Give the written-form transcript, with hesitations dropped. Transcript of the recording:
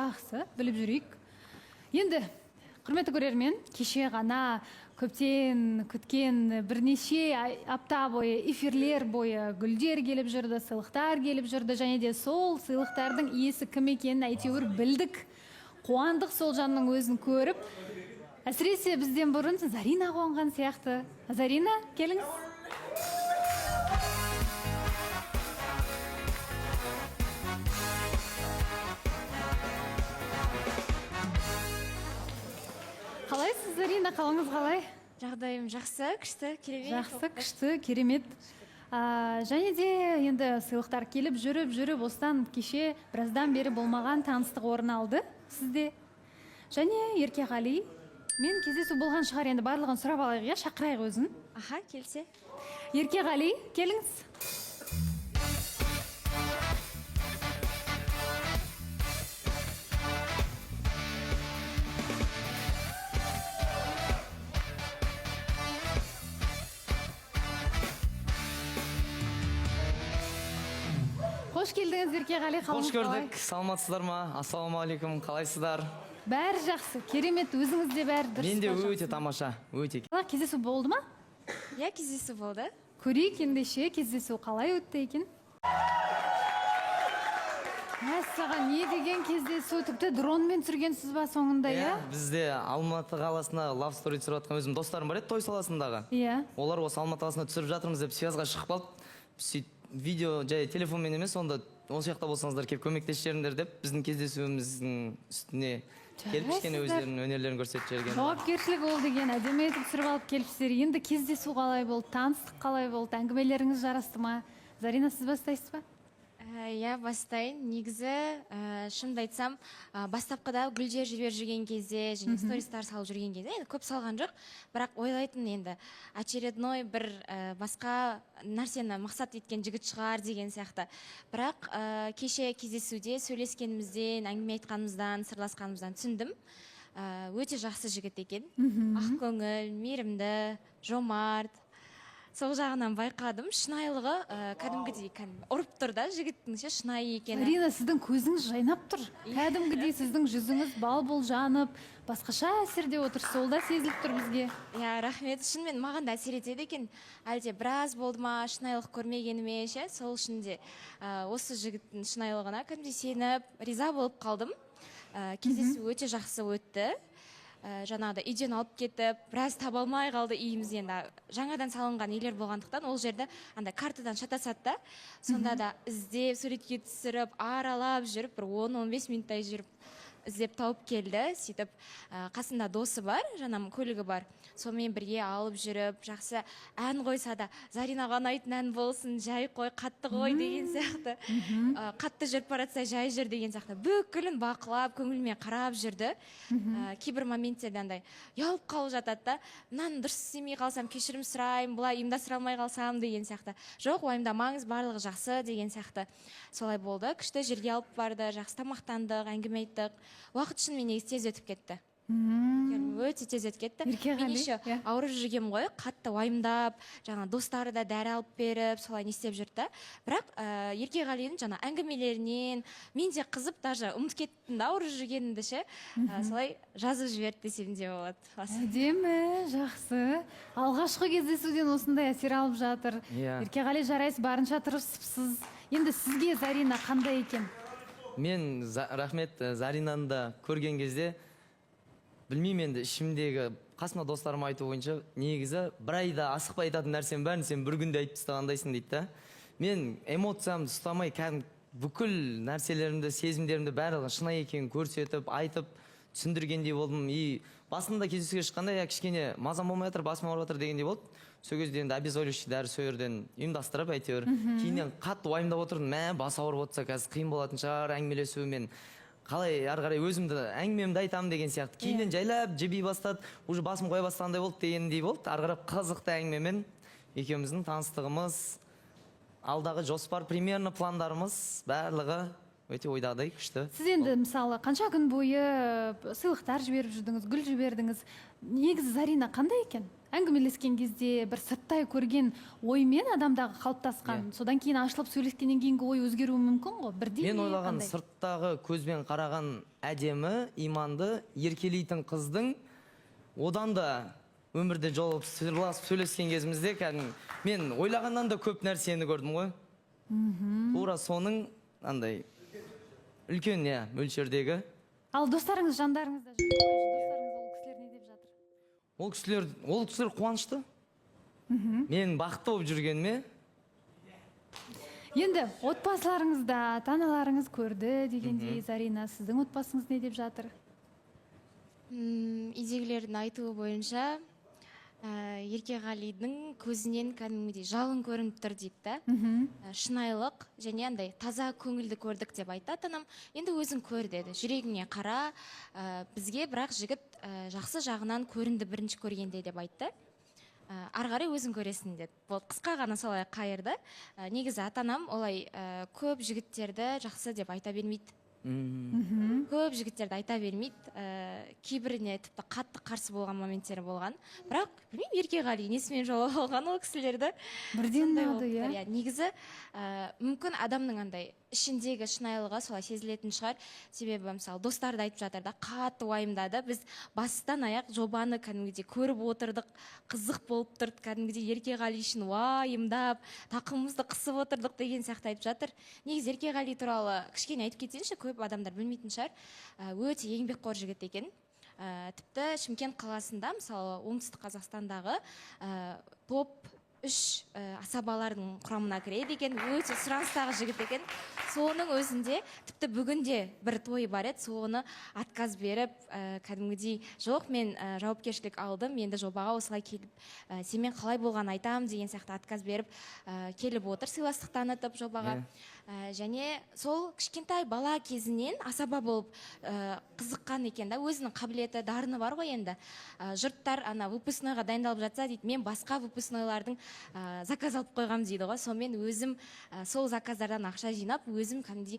Жақсы, біліп жүрейік. Енді, құрметті көрермен, кеше ғана көптен күткен бірнеше апта бойы, эфирлер бойы гүлдер келіп жүрді, сыйлықтар келіп жүрді, және де сол сыйлықтардың иесі кім екенін әйтеуір білдік. Қуандық сол жанның өзін көріп, әсіресе бізден бұрын Зарина қуанған сияқты. Зарина, келіңіз. Қалайсыз, Зарина, қалыңыз қалай? Жағдайым жақсы, күшті, керемет. Жақсы, күшті, керемет. Және де енді сыйлықтар келіп жүріп, осыдан кеше біраздан бері болмаған таныстық орын алды сізде. Және Еркеғали, мен кездесу болған шығар, енді барлығын сұрап алайық, шақырайық өзін. Аха, келсе. Еркеғали, келіңіз. Қош келдіңіз, Еркеғали, қалыңыз қалай? Қош көрдік, саламатсыздар ма? Ассалаумағалейкум, қалайсыздар? Бәрі жақсы, керемет, өзіңіз де бәрі дұрыс. Мен де өте тамаша, өте. Кездесу болды ма? Иә, кездесу болды. Көрейік ендеше, кездесу қалай өтті екен? Мәссаған, не деген кездесу, тіпті дронмен түсіргенсіз ба соңында, иә? Бізде Алматы қаласына Love Story түсіріп жатқан өзім достарым бар еді, той саласындағы. Иә. Олар осы Алматы қаласына түсіріп жатырмыз деп связға шығып қалып, видео жай телефонмен емес, онда осы жақта болсаңыздар келіп көмектесіп деп біздің кездесуіміздің үстіне келіп кішкене өздерінің өнерлерін көрсетіп жіберген. Жауапкершілік ол деген, әдемі етіп түсіріп алып келіпсіздер. Енді кездесу қалай болды, таныстық қалай болды, әңгімелеріңіз жарасты ма? Зарина, сіз бастайсыз ба? Иә, бастайын. Негізі, шынымды айтсам, бастапқыда гүлдер жіберіп жүрген кезде, және стористар салып жүрген кезде, енді көп салған жоқ, бірақ ойлайтын енді очередной бір басқа нәрсені мақсат еткен жігіт шығар деген сияқты. Бірақ кеше кездесуде сөйлескенімізден, әңгіме айтқанымыздан, сырласқанымыздан түсіндім. Өте жақсы жігіт екен. Ақкөңіл, мейірімді, жомарт. Сол жағынан байқадым, шынайылығы кәдімгідей ұрып тұр да, жігіттің шынайы екені. Зарина, сіздің көзіңіз жайнап тұр. Кәдімгідей сіздің жүзіңіз бал-бұл жанып, басқаша әсерде отыр, сол да сезіліп тұр бізге. Иә, рахмет. Шынымен маған да әсер етеді екен. Әлде біраз болды ма, шынайылық көрмегеніме, сол үшін де осы жігіттің шынайылығына кәдімгідей сеніп, риза болып қалдым. Кездесу өте жақсы өтті. Жаңағыда үйден алып кетіп, біраз таба алмай қалды үйіміз, енді жаңадан салынған үйлер болғандықтан ол жерді андай картадан шатасады да, сонда да іздеп, суретке түсіріп, аралап жүріп, бір 10-15 минуттай жүріп іздеп тауып келді. Сөйтіп қасында досы бар, жаңам көлігі бар, сонымен бірге алып жүріп, жақсы ән қойса да Заринаға ұнайтын ән болсын, жай қой, қатты қой деген сияқты, қатты жүріп баратса жай жүр деген сияқты, бүкілін бақылап, көңіліме қарап жүрді. Кейбір моменттерде андай ұялып қалып жатады да, мынаны дұрыс істемей қалсам кешірім сұраймын, бұлай ұйымдастыра алмай қалсам деген сияқты. Жоқ, уайымдамаңыз, барлығы жақсы деген сияқты. Солай болды. Күшті жерге алып барды, жақсы тамақтандық, әңгіме айттық. Уақыт шынымен негізі тез өтіп кетті. Өте тез өтіп кетті. Мен еще ауырып жүргем ғой, қатты уайымдап, жаңа достары да дәрі алып беріп, солай не істеп жүрді. Бірақ Еркеғалидің жаңа әңгімелерінен мен де қызып, даже ұмытып кеттім да ауырып жүргенімді ше. Солай жазып жіберді десем де болады. Әдемі, жақсы. Алғашқы кездесуден осындай әсер алып жатыр. Еркеғали, жарайсыз, барынша тырысыпсыз. Енді сізге Зарина қандай екен? Мен рахмет, Заринаны да көрген кезде білмеймін, енді ішімдегі қасыма достарым айту бойынша негізі бір айда асықпай айтатын нәрсем бәрін сен бір күнде айтып тастағандайсың дейді да. Мен эмоциямды ұстамай, бүкіл нәрселерімді, сезімдерімді барлығын шынайы екенін көрсетіп, айтып, түсіндіргендей болдым. И басында кездесуге шыққанда кішкене мазам болмай жатыр, басым ауырып жатыр дегендей болды. Сол кезде енді обезболивающий дәрі сол жерден ұйымдастырып әйтеуір. Кейіннен қатты уайымдап отырдым, бас ауырып отырса қазір қиын болатын шығар әңгімелесу, мен қалай ары қарай өзімді әңгімемді айтамын деген сияқты. Кейіннен жайлап жеби бастады, уже басым қоя бастағандай болды дегендей болды. Ары қарай қызықты әңгімемен екеуміздің таныстығымыз, алдағы жоспар, примерно пландарымыз барлығы өте ойдағыдай күшті. Сіз енді мысалы қанша күн бойы сыйлықтар жіберіп жүрдіңіз, гүл жібердіңіз. Негізі Зарина қандай екен? әңгімелескен кезде бір сырттай көрген оймен адамдағы қалыптасқан, содан кейін ашылып сөйлескеннен кейінгі ой өзгеруі мүмкін ғой? Бірдей Мен ме, ойлаған қандай? сырттағы көзбен қараған әдемі, иманды, еркелейтін қыздың одан да өмірде жолығып сырласып сөйлескен кезімізде мен ойлағаннан да көп нәрсені көрдім ғой. Тура соның андай үлкен мөлшердегі. Ал достарыңыз, жандарыңызда жүрген достарыңыз ол кісілер не деп жатыр? Ол кісілер қуанышты. Мен бақытты болып жүргеніме. Енді отбасыларыңызда ата-аналарыңыз көрді дегендей, Зарина, сіздің отбасыңыз не деп жатыр? Үйдегілердің айтуы бойынша Еркеғалидың көзінен кәдімгідей жалын көрініп тұр дейді да. Шынайылық және андай таза көңілді көрдік деп айтты анам. Енді өзің көр деді. Жүрегіңе қара, бізге бірақ жігіт жақсы жағынан көрінді бірінші көргенде деп айтты. Ары қарай өзің көресің деді. Болды, қысқа ғана солай қайырды. Негізі ата-анам олай көп жігіттерді жақсы деп айта бермейді. Көп жігіттерді айта бермейді. Кейбіріне тіпті қатты қарсы болған моменттері болған. Бірақ білмеймін, Еркеғали несімен жолы болған ол кісілерді. Бірден ұнады, иә? Негізі мүмкін адамның андай ішіндегі шынайылығы солай сезілетін шығар. Себебі мысалы достарды айтып жатыр да, қатты уайымдады. Біз бастан аяқ жобаны кәдімгідей көріп отырдық, қызық болып тұрды, кәдімгідей Еркеғали үшін уайымдап, тақымымызды қысып отырдық деген сияқты айтып жатыр. Негізі Еркеғали туралы кішкене айтып кетсеңші, көп адамдар білмейтін шығар. Өте еңбекқор жігіт екен. Тіпті Шымкент қаласында, мысалы оңтүстік Қазақстандағы топ 3 асабалардың құрамына кіреді екен, өте сұраныстағы жігіт екен. Соның өзінде тіпті бүгінде бір тойы бар еді, соны отказ беріп, кәдімгідей жоқ, мен жауапкершілік алдым, енді жобаға осылай келіп, сенімен қалай болған айтам деген сияқты отказ беріп келіп отыр, сыйластық танытып жобаға. Және сол кішкентай бала кезінен асаба болып қызыққан екен да, өзінің қабілеті, дарыны бар ғой енді. Жұрттар выпускнойға дайындалып жатса дейді, мен басқа выпускнойлардың заказ алып қойғам дейді ғой. Сонымен өзім сол заказдардан ақша жинап, өзім кәдімгідей